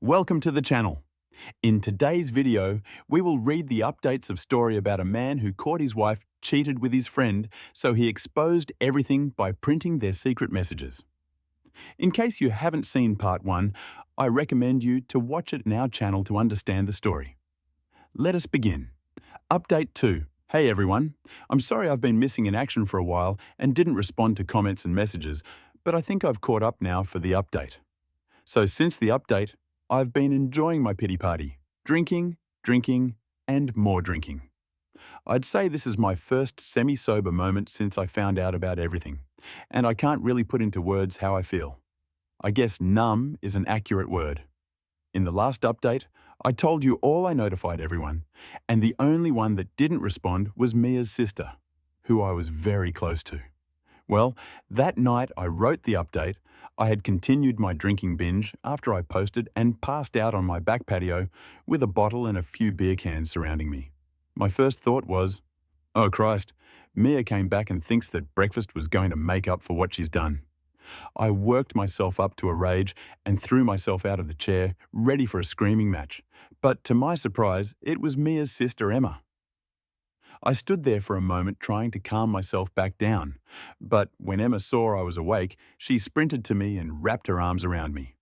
Welcome to the channel. In today's video, we will read the updates of story about a man who caught his wife cheated with his friend, so he exposed everything by printing their secret messages. In case you haven't seen part 1, I recommend you to watch it in our channel to understand the story. Let us begin. Update 2. Hey everyone, I'm sorry I've been missing in action for a while and didn't respond to comments and messages, but I think I've caught up now for the update. So since the update, I've been enjoying my pity party, drinking, and more drinking. I'd say this is my first semi-sober moment since I found out about everything, and I can't really put into words how I feel. I guess numb is an accurate word. In the last update, I told you all I notified everyone, and the only one that didn't respond was Mia's sister, who I was very close to. Well, that night I wrote the update. I had continued my drinking binge after I posted and passed out on my back patio with a bottle and a few beer cans surrounding me. My first thought was, oh Christ, Mia came back and thinks that breakfast was going to make up for what she's done. I worked myself up to a rage and threw myself out of the chair, ready for a screaming match. But to my surprise, it was Mia's sister Emma. I stood there for a moment trying to calm myself back down, but when Emma saw I was awake, she sprinted to me and wrapped her arms around me.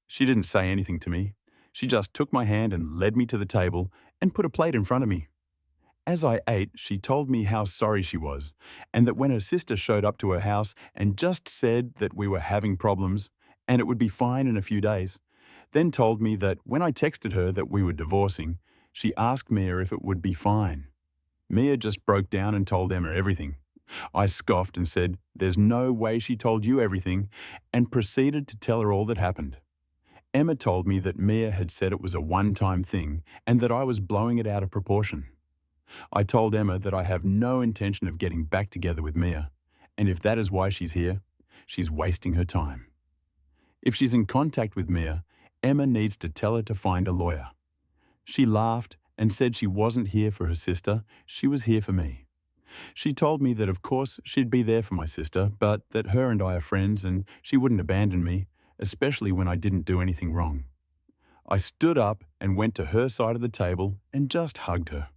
She didn't say anything to me. She just took my hand and led me to the table and put a plate in front of me. As I ate, she told me how sorry she was, and that when her sister showed up to her house and just said that we were having problems and it would be fine in a few days, then told me that when I texted her that we were divorcing, she asked Mia if it would be fine. Mia just broke down and told Emma everything. I scoffed and said, "There's no way she told you everything," and proceeded to tell her all that happened. Emma told me that Mia had said it was a one-time thing and that I was blowing it out of proportion. I told Emma that I have no intention of getting back together with Mia, and if that is why she's here, she's wasting her time. If she's in contact with Mia, Emma needs to tell her to find a lawyer. She laughed and said she wasn't here for her sister, she was here for me. She told me that of course she'd be there for my sister, but that her and I are friends and she wouldn't abandon me, especially when I didn't do anything wrong. I stood up and went to her side of the table and just hugged her.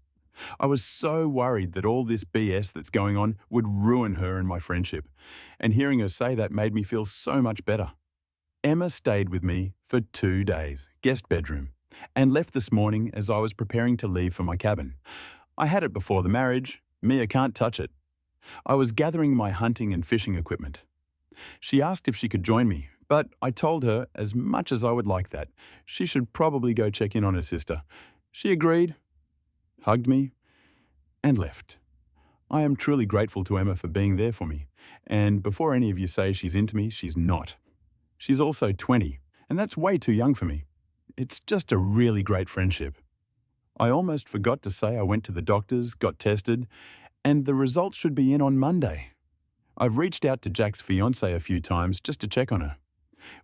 I was so worried that all this BS that's going on would ruin her and my friendship, and hearing her say that made me feel so much better. Emma stayed with me for 2 days, guest bedroom, and left this morning as I was preparing to leave for my cabin. I had it before the marriage. Mia can't touch it. I was gathering my hunting and fishing equipment. She asked if she could join me, but I told her, as much as I would like that, she should probably go check in on her sister. She agreed, hugged me, and left. I am truly grateful to Emma for being there for me, and before any of you say she's into me, she's not. She's also 20, and that's way too young for me. It's just a really great friendship. I almost forgot to say I went to the doctors, got tested, and the results should be in on Monday. I've reached out to Jack's fiancée a few times just to check on her.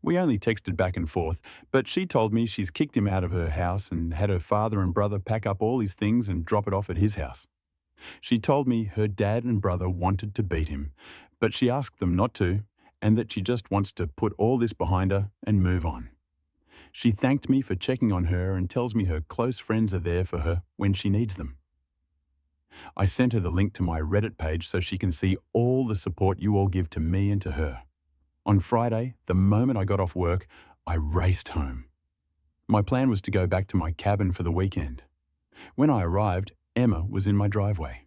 We only texted back and forth, but she told me she's kicked him out of her house and had her father and brother pack up all his things and drop it off at his house. She told me her dad and brother wanted to beat him, but she asked them not to, and that she just wants to put all this behind her and move on. She thanked me for checking on her and tells me her close friends are there for her when she needs them. I sent her the link to my Reddit page so she can see all the support you all give to me and to her. On Friday, the moment I got off work, I raced home. My plan was to go back to my cabin for the weekend. When I arrived, Emma was in my driveway.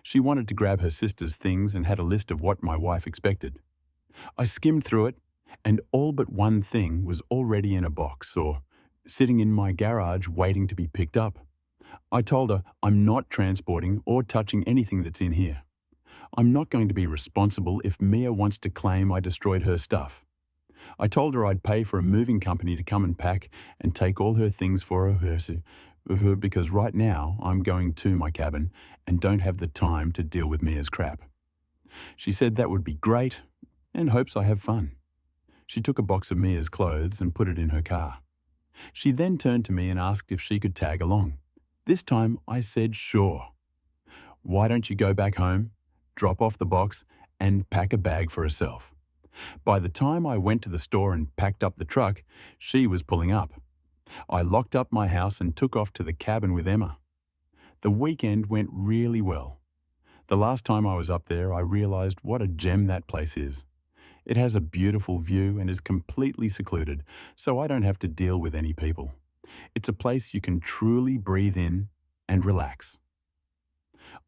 She wanted to grab her sister's things and had a list of what my wife expected. I skimmed through it, and all but one thing was already in a box or sitting in my garage waiting to be picked up. I told her I'm not transporting or touching anything that's in here. I'm not going to be responsible if Mia wants to claim I destroyed her stuff. I told her I'd pay for a moving company to come and pack and take all her things for her because right now I'm going to my cabin and don't have the time to deal with Mia's crap. She said that would be great and hopes I have fun. She took a box of Mia's clothes and put it in her car. She then turned to me and asked if she could tag along. This time I said sure. Why don't you go back home, drop off the box, and pack a bag for herself? By the time I went to the store and packed up the truck, she was pulling up. I locked up my house and took off to the cabin with Emma. The weekend went really well. The last time I was up there, I realized what a gem that place is. It has a beautiful view and is completely secluded, so I don't have to deal with any people. It's a place you can truly breathe in and relax.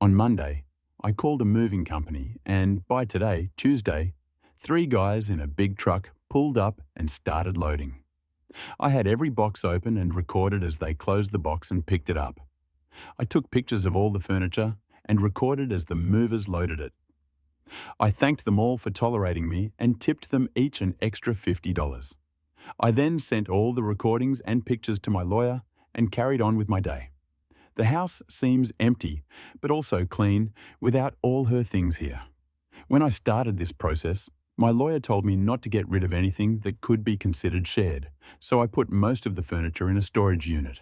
On Monday, I called a moving company and by today, Tuesday, 3 guys in a big truck pulled up and started loading. I had every box open and recorded as they closed the box and picked it up. I took pictures of all the furniture and recorded as the movers loaded it. I thanked them all for tolerating me and tipped them each an extra $50. I then sent all the recordings and pictures to my lawyer and carried on with my day. The house seems empty, but also clean, without all her things here. When I started this process, my lawyer told me not to get rid of anything that could be considered shared, so I put most of the furniture in a storage unit.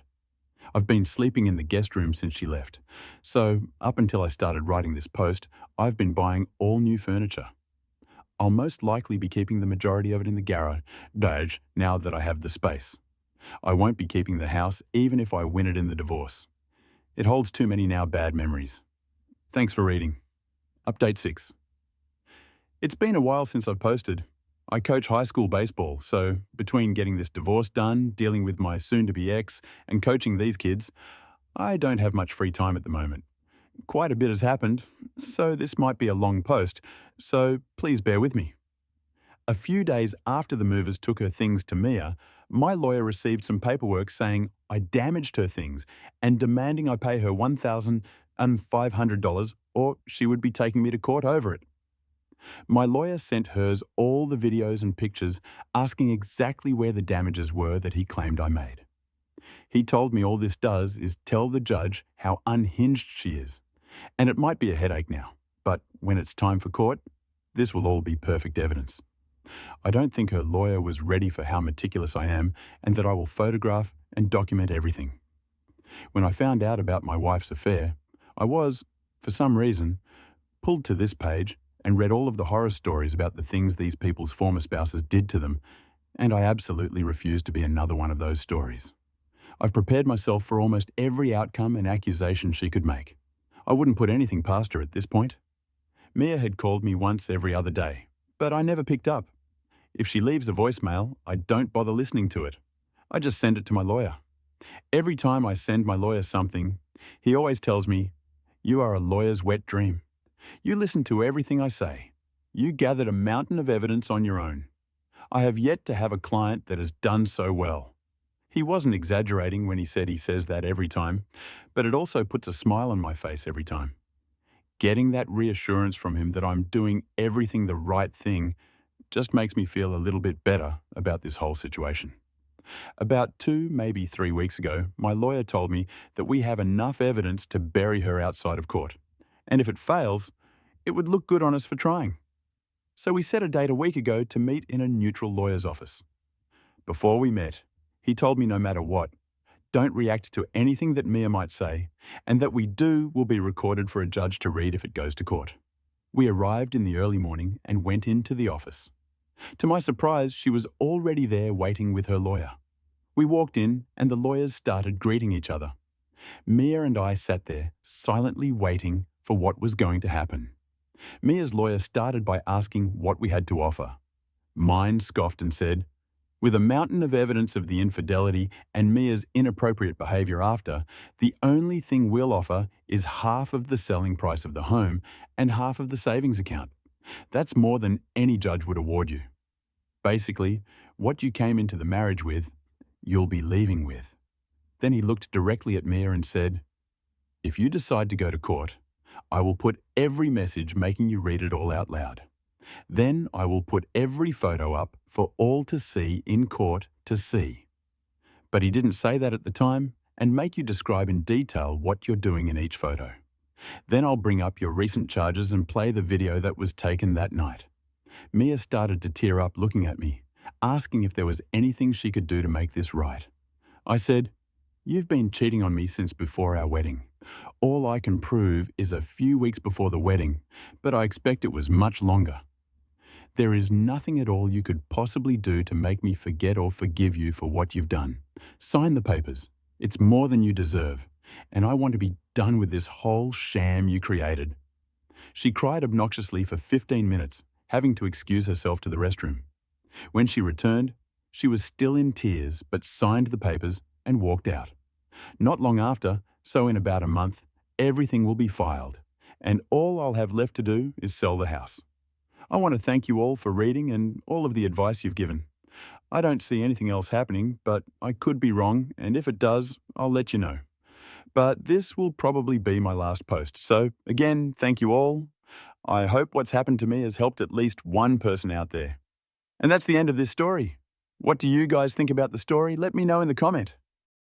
I've been sleeping in the guest room since she left, so up until I started writing this post, I've been buying all new furniture. I'll most likely be keeping the majority of it in the garage now that I have the space. I won't be keeping the house even if I win it in the divorce. It holds too many now bad memories. Thanks for reading. Update 6. It's been a while since I've posted. I coach high school baseball, so between getting this divorce done, dealing with my soon-to-be ex, and coaching these kids, I don't have much free time at the moment. Quite a bit has happened, so this might be a long post, so please bear with me. A few days after the movers took her things to Mia, my lawyer received some paperwork saying I damaged her things and demanding I pay her $1,500 or she would be taking me to court over it. My lawyer sent hers all the videos and pictures asking exactly where the damages were that he claimed I made. He told me all this does is tell the judge how unhinged she is. And it might be a headache now, but when it's time for court, this will all be perfect evidence. I don't think her lawyer was ready for how meticulous I am and that I will photograph and document everything. When I found out about my wife's affair, I was, for some reason, pulled to this page and read all of the horror stories about the things these people's former spouses did to them, and I absolutely refuse to be another one of those stories. I've prepared myself for almost every outcome and accusation she could make. I wouldn't put anything past her at this point. Mia had called me once every other day, but I never picked up. If she leaves a voicemail, I don't bother listening to it. I just send it to my lawyer. Every time I send my lawyer something, he always tells me, "You are a lawyer's wet dream. You listen to everything I say. You gathered a mountain of evidence on your own. I have yet to have a client that has done so well." He wasn't exaggerating when he said he says that every time, but it also puts a smile on my face every time. Getting that reassurance from him that I'm doing everything the right thing just makes me feel a little bit better about this whole situation. About 2, maybe 3 weeks ago, my lawyer told me that we have enough evidence to bury her outside of court. And if it fails, it would look good on us for trying. So we set a date a week ago to meet in a neutral lawyer's office. Before we met, he told me no matter what, don't react to anything that Mia might say, and that we do will be recorded for a judge to read if it goes to court. We arrived in the early morning and went into the office. To my surprise, she was already there waiting with her lawyer. We walked in and the lawyers started greeting each other. Mia and I sat there, silently waiting for what was going to happen. Mia's lawyer started by asking what we had to offer. Mine scoffed and said, "With a mountain of evidence of the infidelity and Mia's inappropriate behaviour after, the only thing we'll offer is half of the selling price of the home and half of the savings account. That's more than any judge would award you. Basically, what you came into the marriage with, you'll be leaving with." Then he looked directly at Mia and said, "If you decide to go to court, I will put every message making you read it all out loud. Then I will put every photo up for all to see in court to see." But he didn't say that at the time and make you describe in detail what you're doing in each photo. Then I'll bring up your recent charges and play the video that was taken that night. Mia started to tear up looking at me, asking if there was anything she could do to make this right. I said, "You've been cheating on me since before our wedding. All I can prove is a few weeks before the wedding, but I expect it was much longer." There is nothing at all you could possibly do to make me forget or forgive you for what you've done. Sign the papers. It's more than you deserve, and I want to be done with this whole sham you created." She cried obnoxiously for 15 minutes, having to excuse herself to the restroom. When she returned, she was still in tears but signed the papers and walked out. Not long after, so in about a month, everything will be filed, and all I'll have left to do is sell the house. I want to thank you all for reading and all of the advice you've given. I don't see anything else happening, but I could be wrong, and if it does, I'll let you know. But this will probably be my last post, so again, thank you all. I hope what's happened to me has helped at least one person out there. And that's the end of this story. What do you guys think about the story? Let me know in the comment.